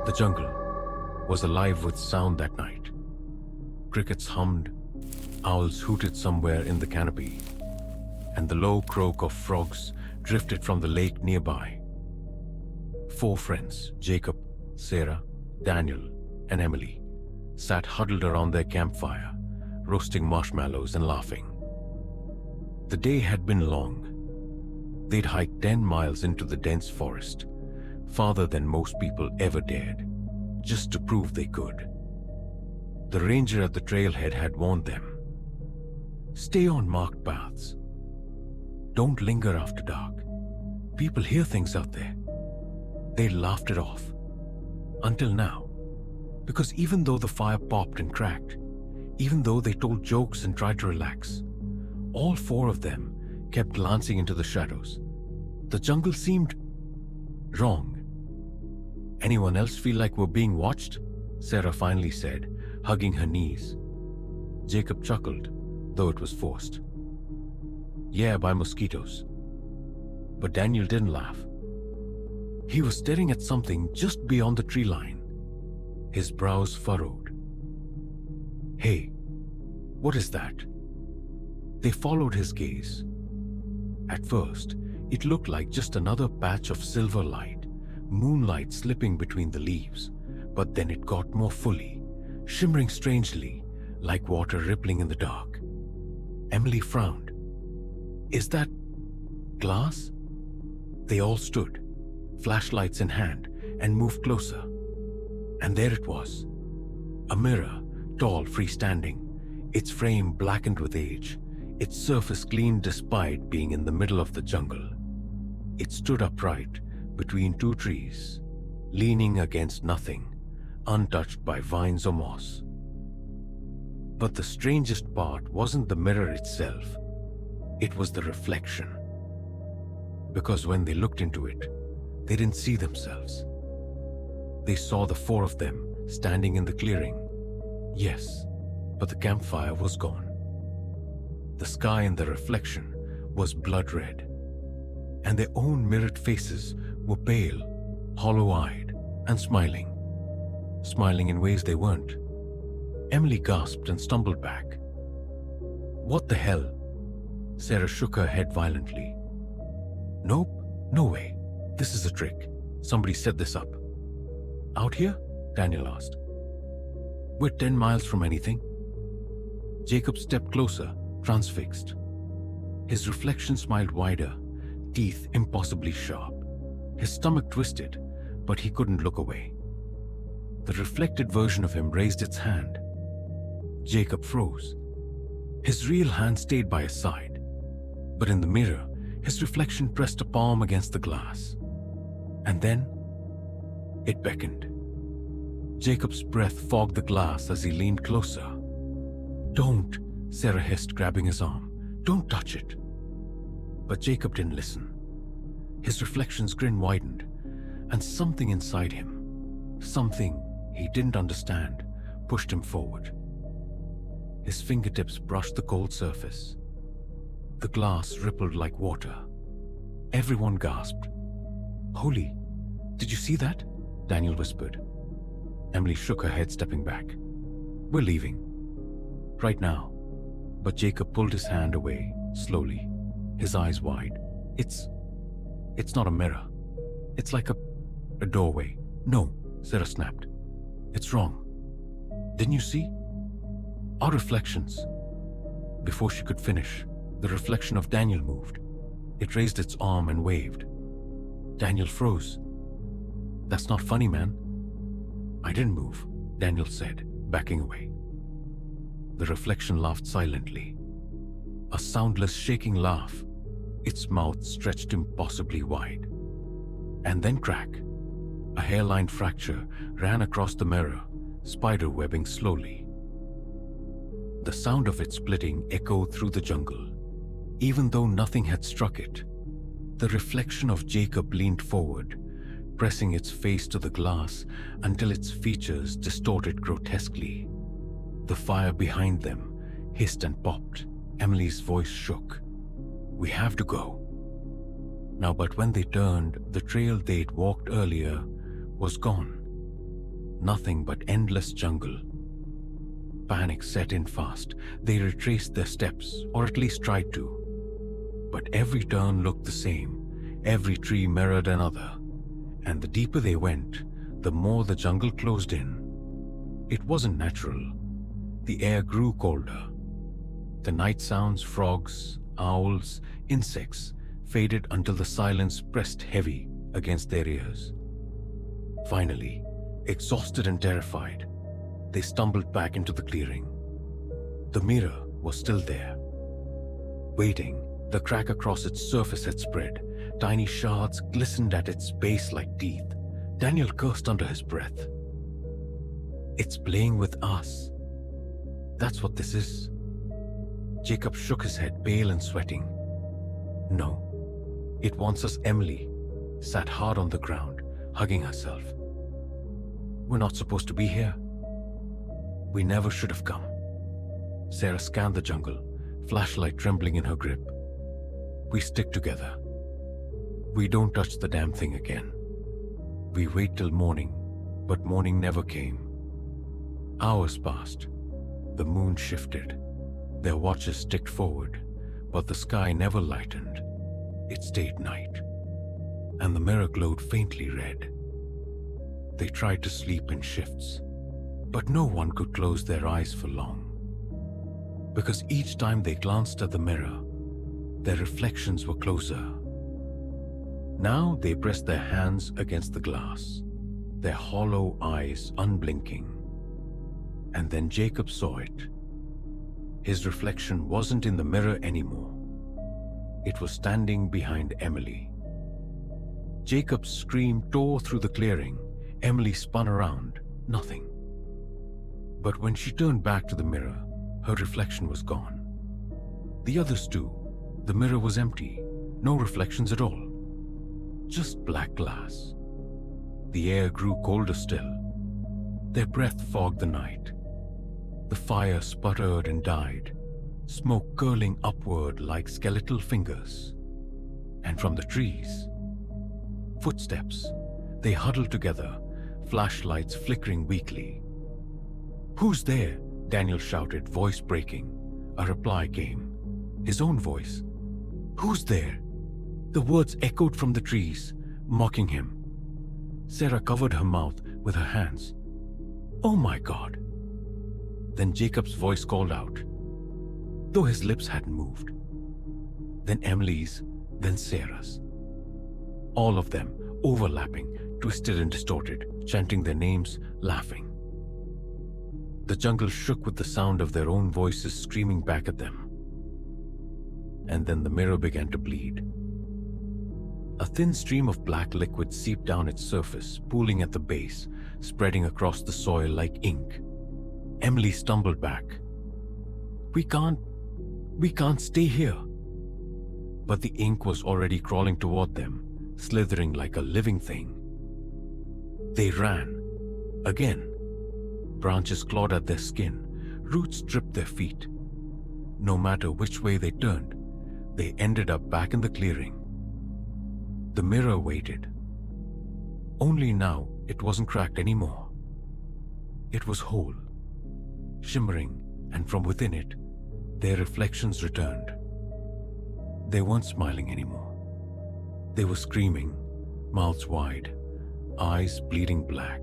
The jungle was alive with sound that night. Crickets hummed, owls hooted somewhere in the canopy, and the low croak of frogs drifted from the lake nearby. 4 friends, Jacob, Sarah, Daniel, and Emily, sat huddled around their campfire, roasting marshmallows and laughing. The day had been long. They'd hiked 10 miles into the dense forest, farther than most people ever dared, just to prove they could. The ranger at the trailhead had warned them. Stay on marked paths. Don't linger after dark. People hear things out there. They laughed it off. Until now. Because even though the fire popped and cracked, even though they told jokes and tried to relax, all 4 of them kept glancing into the shadows. The jungle seemed wrong. Anyone else feel like we're being watched? Sarah finally said, hugging her knees. Jacob chuckled, though it was forced. Yeah, by mosquitoes. But Daniel didn't laugh. He was staring at something just beyond the tree line, his brows furrowed. Hey, what is that? They followed his gaze. At first, it looked like just another patch of silver light, moonlight slipping between the leaves, but then it got more fully, shimmering strangely, like water rippling in the dark. Emily frowned. Is that glass? They all stood, flashlights in hand, and moved closer. And there it was. A mirror, tall, freestanding, its frame blackened with age, its surface clean despite being in the middle of the jungle. It stood upright between 2 trees, leaning against nothing, untouched by vines or moss. But the strangest part wasn't the mirror itself. It was the reflection. Because when they looked into it, they didn't see themselves. They saw the 4 of them standing in the clearing. Yes, but the campfire was gone. The sky in the reflection was blood red, and their own mirrored faces were pale, hollow-eyed, and smiling. Smiling in ways they weren't. Emily gasped and stumbled back. What the hell? Sarah shook her head violently. Nope, no way. This is a trick. Somebody set this up. Out here? Daniel asked. We're 10 miles from anything. Jacob stepped closer, transfixed. His reflection smiled wider, teeth impossibly sharp. His stomach twisted, but he couldn't look away. The reflected version of him raised its hand. Jacob froze. His real hand stayed by his side, but in the mirror, his reflection pressed a palm against the glass. And then, it beckoned. Jacob's breath fogged the glass as he leaned closer. Don't, Sarah hissed, grabbing his arm. Don't touch it. But Jacob didn't listen. His reflection's grin widened, and something inside him, something he didn't understand, pushed him forward. His fingertips brushed the cold surface. The glass rippled like water. Everyone gasped. Holy, did you see that? Daniel whispered. Emily shook her head, stepping back. We're leaving. Right now. But Jacob pulled his hand away, slowly, his eyes wide. It's not a mirror. It's like a doorway. No, Sarah snapped. It's wrong. Didn't you see? Our reflections. Before she could finish, the reflection of Daniel moved. It raised its arm and waved. Daniel froze. That's not funny, man. I didn't move, Daniel said, backing away. The reflection laughed silently. A soundless, shaking laugh, its mouth stretched impossibly wide. And then crack. A hairline fracture ran across the mirror, spider-webbing slowly. The sound of it splitting echoed through the jungle. Even though nothing had struck it, the reflection of Jacob leaned forward, pressing its face to the glass until its features distorted grotesquely. The fire behind them hissed and popped. Emily's voice shook. We have to go. Now, but when they turned, the trail they'd walked earlier was gone. Nothing but endless jungle. Panic set in fast. They retraced their steps, or at least tried to. But every turn looked the same. Every tree mirrored another. And the deeper they went, the more the jungle closed in. It wasn't natural. The air grew colder. The night sounds, frogs, owls, insects, faded until the silence pressed heavy against their ears. Finally, exhausted and terrified, they stumbled back into the clearing. The mirror was still there. Waiting, the crack across its surface had spread. Tiny shards glistened at its base like teeth. Daniel cursed under his breath. It's playing with us. That's what this is. Jacob shook his head, pale and sweating. No, it wants us. Emily sat hard on the ground, hugging herself. We're not supposed to be here. We never should have come. Sarah scanned the jungle, flashlight trembling in her grip. We stick together. We don't touch the damn thing again. We wait till morning, but morning never came. Hours passed. The moon shifted. Their watches ticked forward, but the sky never lightened. It stayed night, and the mirror glowed faintly red. They tried to sleep in shifts, but no one could close their eyes for long. Because each time they glanced at the mirror, their reflections were closer. Now they pressed their hands against the glass, their hollow eyes unblinking. And then Jacob saw it. His reflection wasn't in the mirror anymore. It was standing behind Emily. Jacob's scream tore through the clearing. Emily spun around. Nothing. But when she turned back to the mirror, her reflection was gone. The others too. The mirror was empty. No reflections at all. Just black glass. The air grew colder still. Their breath fogged the night. The fire sputtered and died, smoke curling upward like skeletal fingers. And from the trees, footsteps. They huddled together, flashlights flickering weakly. "Who's there?" Daniel shouted, voice breaking. A reply came. His own voice. "Who's there?" The words echoed from the trees, mocking him. Sarah covered her mouth with her hands. "Oh my God." Then Jacob's voice called out, though his lips hadn't moved. Then Emily's, then Sarah's. All of them, overlapping, twisted and distorted, chanting their names, laughing. The jungle shook with the sound of their own voices screaming back at them. And then the mirror began to bleed. A thin stream of black liquid seeped down its surface, pooling at the base, spreading across the soil like ink. Emily stumbled back. We can't stay here." But the ink was already crawling toward them, slithering like a living thing. They ran. Again. Branches clawed at their skin, roots stripped their feet. No matter which way they turned, they ended up back in the clearing. The mirror waited. Only now it wasn't cracked anymore. It was whole, shimmering, and from within it, their reflections returned. They weren't smiling anymore. They were screaming, mouths wide, eyes bleeding black.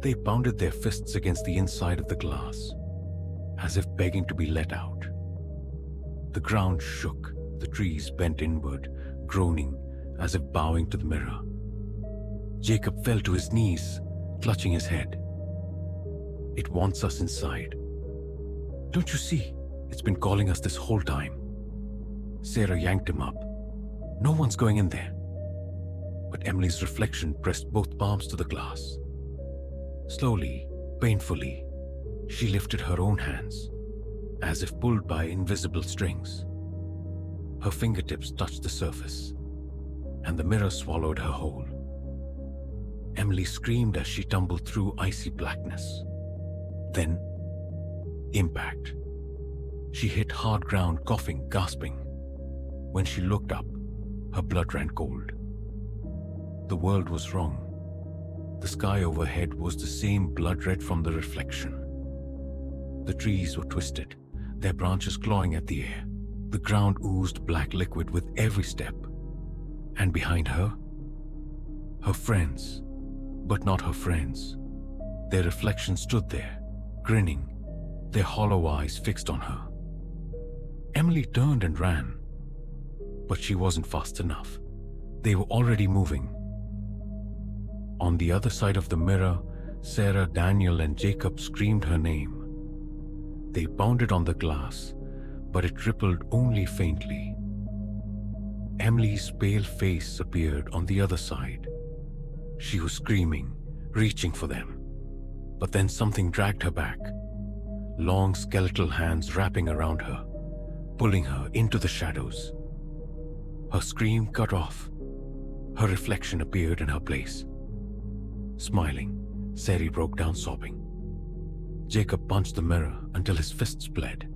They pounded their fists against the inside of the glass, as if begging to be let out. The ground shook, the trees bent inward, groaning, as if bowing to the mirror. Jacob fell to his knees, clutching his head. "It wants us inside. Don't you see? It's been calling us this whole time." Sarah yanked him up. "No one's going in there." But Emily's reflection pressed both palms to the glass. Slowly, painfully, she lifted her own hands, as if pulled by invisible strings. Her fingertips touched the surface, and the mirror swallowed her whole. Emily screamed as she tumbled through icy blackness. Then, impact. She hit hard ground, coughing, gasping. When she looked up, her blood ran cold. The world was wrong. The sky overhead was the same blood red from the reflection. The trees were twisted, their branches clawing at the air. The ground oozed black liquid with every step. And behind her, her friends, but not her friends. Their reflections stood there, grinning, their hollow eyes fixed on her. Emily turned and ran, but she wasn't fast enough. They were already moving. On the other side of the mirror, Sarah, Daniel, and Jacob screamed her name. They pounded on the glass, but it rippled only faintly. Emily's pale face appeared on the other side. She was screaming, reaching for them. But then something dragged her back. Long skeletal hands wrapping around her, pulling her into the shadows. Her scream cut off. Her reflection appeared in her place. Smiling, Sari broke down sobbing. Jacob punched the mirror until his fists bled.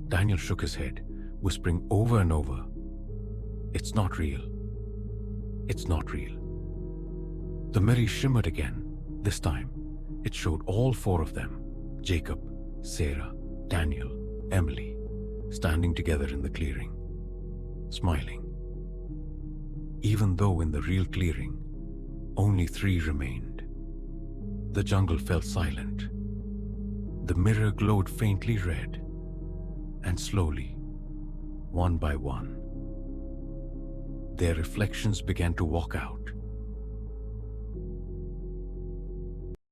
Daniel shook his head, whispering over and over, "It's not real. It's not real." The mirror shimmered again. This time, it showed all four of them, Jacob, Sarah, Daniel, Emily, standing together in the clearing, smiling. Even though in the real clearing, only three remained. The jungle fell silent. The mirror glowed faintly red, and slowly, one by one, their reflections began to walk out.